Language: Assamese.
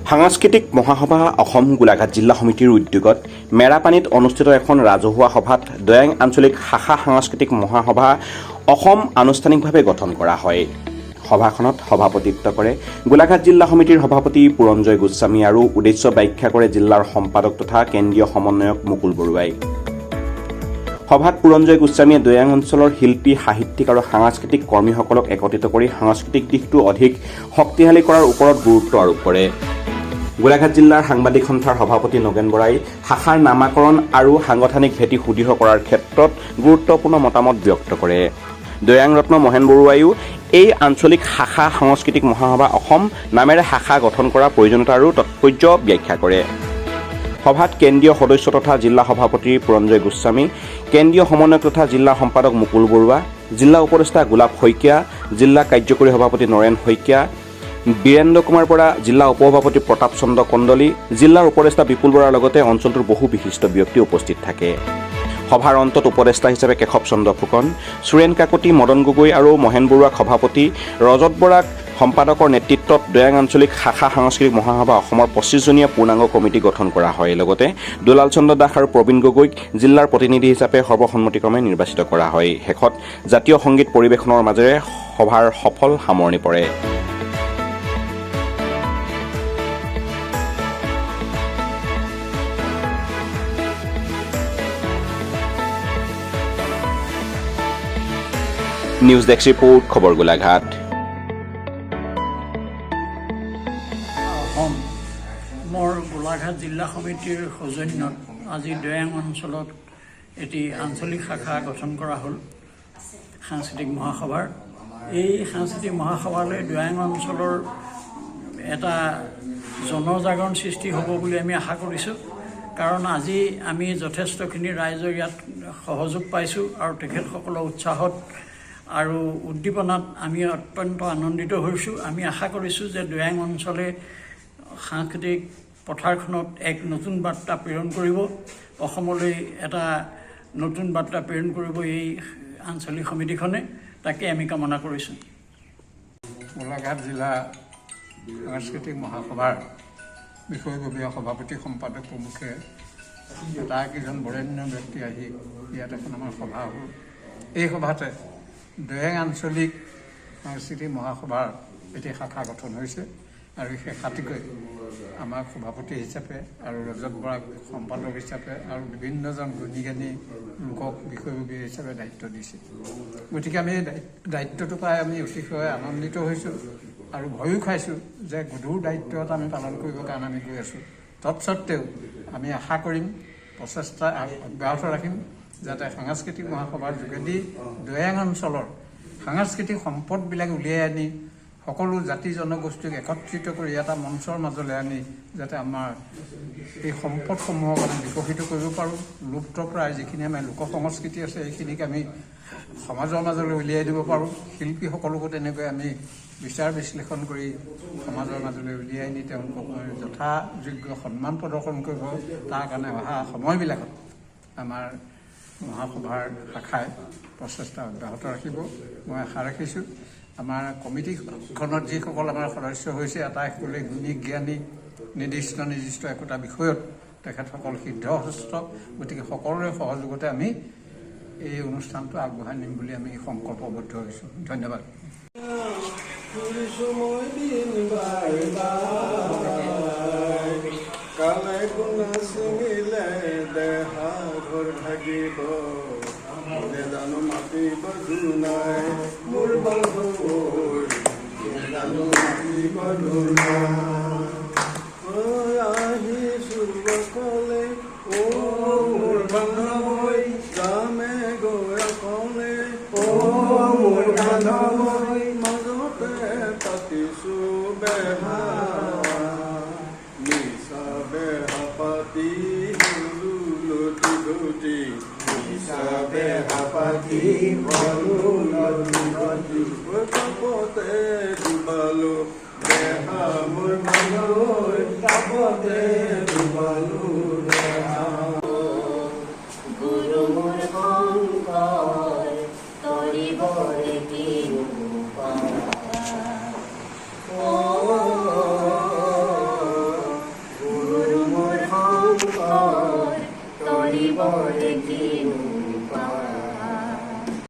সাংস্কৃতিক মহাসভা অসম গোলাঘাট জিলা সমিতিৰ উদ্যোগত মেৰাপানীত অনুষ্ঠিত এখন ৰাজহুৱা সভাত দৈয়াং আঞ্চলিক শাখা সাংস্কৃতিক মহাসভা অসম আনুষ্ঠানিকভাৱে গঠন কৰা হয়। সভাখনত সভাপতিত্ব কৰে গোলাঘাট জিলা সমিতিৰ সভাপতি পুৰঞ্জয় গোস্বামী আৰু উদ্দেশ্য ব্যাখ্যা কৰে জিলাৰ সম্পাদক তথা কেন্দ্ৰীয় সমন্বয়ক মুকুল বৰুৱাই। সভাত পুৰঞ্জয় গোস্বামীয়ে দৈয়াং অঞ্চলৰ শিল্পী, সাহিত্যিক আৰু সাংস্কৃতিক কৰ্মীসকলক একত্ৰিত কৰি সাংস্কৃতিক দিশটো অধিক শক্তিশালী কৰাৰ ওপৰত গুৰুত্ব আৰোপ কৰে। গোলাঘাট জিলাৰ সাংবাদিক সন্থাৰ সভাপতি নগেন বৰাই শাখাৰ নামাকৰণ আৰু সাংগঠনিক ভেটি সুদৃঢ় কৰাৰ ক্ষেত্ৰত গুৰুত্বপূৰ্ণ মতামত ব্যক্ত কৰে। দৈয়াং ৰত্ন মহেন বৰুৱাইও এই আঞ্চলিক শাখা সাংস্কৃতিক মহাসভা অসম নামেৰে শাখা গঠন কৰাৰ প্ৰয়োজনীয়তা আৰু তাৎপৰ্য ব্যাখ্যা কৰে। সভাত কেন্দ্ৰীয় সদস্য তথা জিলা সভাপতি পুৰঞ্জয় গোস্বামী, কেন্দ্ৰীয় সমন্বয়ক তথা জিলা সম্পাদক মুকুল বৰুৱা, জিলা উপদেষ্টা গোলাপ শইকীয়া, জিলা কাৰ্যকৰী সভাপতি নৰেন শইকীয়া, বীৰেন্দ্ৰ কুমাৰ বৰা, জিলা উপসভাপতি প্ৰতাপ চন্দ্ৰ কণ্ডলী, জিলাৰ উপদেষ্টা বিপুল বৰাৰ লগতে অঞ্চলটোৰ বহু বিশিষ্ট ব্যক্তি উপস্থিত থাকে। সভাৰ অন্তত উপদেষ্টা হিচাপে কেশৱ চন্দ্ৰ ফুকন, সুৰেণ কাকতি, মদন গগৈ আৰু মহেন বৰুৱাক সভাপতি, ৰজত বৰাক সম্পাদকৰ নেতৃত্বত দৈয়াং আঞ্চলিক শাখা সাংস্কৃতিক মহাসভা অসমৰ 25জনীয়া পূৰ্ণাংগ কমিটি গঠন কৰা হয়। লগতে দুলাল চন্দ্ৰ দাস আৰু প্ৰবীণ গগৈক জিলাৰ প্ৰতিনিধি হিচাপে সৰ্বসন্মতিক্ৰমে নিৰ্বাচিত কৰা হয়। শেষত জাতীয় সংগীত পৰিৱেশনৰ মাজেৰে সভাৰ সফল সামৰণি পৰে। নিউজ ডেস্ক ৰিপোৰ্ট, খবৰ গোলাঘাট। অসমৰ গোলাঘাট জিলা সমিতিৰ সৌজন্যত আজি দৈয়াং অঞ্চলত এটি আঞ্চলিক শাখা গঠন কৰা হ'ল সাংস্কৃতিক মহাসভাৰ। এই সাংস্কৃতিক মহাসভালৈ দৈয়াং অঞ্চলৰ এটা জনজাগৰণ সৃষ্টি হ'ব বুলি আমি আশা কৰিছোঁ। কাৰণ আজি আমি যথেষ্টখিনি ৰাইজৰ ইয়াত সহযোগ পাইছোঁ আৰু তেখেতসকলৰ উৎসাহত আৰু উদ্দীপনাত আমি অত্যন্ত আনন্দিত হৈছোঁ। আমি আশা কৰিছোঁ যে দৈয়াং অঞ্চলে সাংস্কৃতিক পথাৰখনত এক নতুন বাৰ্তা প্ৰেৰণ কৰিব, অসমলৈ এটা নতুন বাৰ্তা প্ৰেৰণ কৰিব এই আঞ্চলিক সমিতিখনে। তাকে আমি কামনা কৰিছোঁ। গোলাঘাট জিলা সাংস্কৃতিক মহাসভাৰ বিষয়ববীয়া সভাপতি, সম্পাদক প্ৰমুখে কেইজন বৰেণ্য ব্যক্তি আহি ইয়াত এখন আমাৰ সভা হ'ল। এই সভাতে দৈয়াং আঞ্চলিক সাংস্কৃতিক মহাসভাৰ এটি শাখা গঠন হৈছে আৰু সেই শাখাটিকৈ আমাক সভাপতি হিচাপে আৰু ৰজত বৰাক সম্পাদক হিচাপে আৰু বিভিন্নজন গুণী জ্ঞানী লোকক বিষয়ববীয়া হিচাপে দায়িত্ব দিছে। গতিকে আমি দায়িত্বটো পাই আমি অতিশয় আনন্দিত হৈছোঁ আৰু ভয়ো খাইছোঁ যে গধুৰ দায়িত্ব এটা আমি পালন কৰিবৰ কাৰণে আমি গৈ আছোঁ। তৎসত্ত্বেও আমি আশা কৰিম, প্ৰচেষ্টা অব্যাহত ৰাখিম যাতে সাংস্কৃতিক মহাসভাৰ যোগেদি দৈয়াং অঞ্চলৰ সাংস্কৃতিক সম্পদবিলাক উলিয়াই আনি সকলো জাতি জনগোষ্ঠীক একত্ৰিত কৰি এটা মঞ্চৰ মাজলৈ আনি যাতে আমাৰ এই সম্পদসমূহক আমি বিকশিত কৰিব পাৰোঁ। লুপ্তপ্ৰায় যিখিনি আমাৰ লোক সংস্কৃতি আছে এইখিনিক আমি সমাজৰ মাজলৈ উলিয়াই দিব পাৰোঁ। শিল্পীসকলকো তেনেকৈ আমি বিচাৰ বিশ্লেষণ কৰি সমাজৰ মাজলৈ উলিয়াই নি তেওঁলোকক যথাযোগ্য সন্মান প্ৰদৰ্শন কৰিব। তাৰ কাৰণে অহা সময়বিলাকত আমাৰ মহাসভাৰ শাখাই প্ৰচেষ্টা অব্যাহত ৰাখিব, মই আশা ৰাখিছোঁ। আমাৰ কমিটিখনত যিসকল আমাৰ সদস্য হৈছে আটাইসকলে গুণী জ্ঞানী, নিৰ্দিষ্ট একোটা বিষয়ত তেখেতসকল সিদ্ধহস্ত। গতিকে সকলোৰে সহযোগতে আমি এই অনুষ্ঠানটো আগবঢ়াই নিম বুলি আমি সংকল্পবদ্ধ হৈছোঁ। ধন্যবাদ। জানো মাটি বধু নাই মোৰ বন্ধু, জানো মাটি বধু নাই আহিছোঁ অকলে, অ মোৰ বান্ধৱী যামে গৈ অকলে, অ মোৰ বান্ধৱী মাজতে পাতিছোঁ বেহা, নিচা বেহা পাতি লুটি ঘটি, বেহাপাতি তাপতে ডুবালো দেহা মোৰ মানুহ, তাপতে ডুবালো দেহা। গুৰু মোৰ শংকৰ তৰিবৰে কি তৰিবৰে কিনো পায়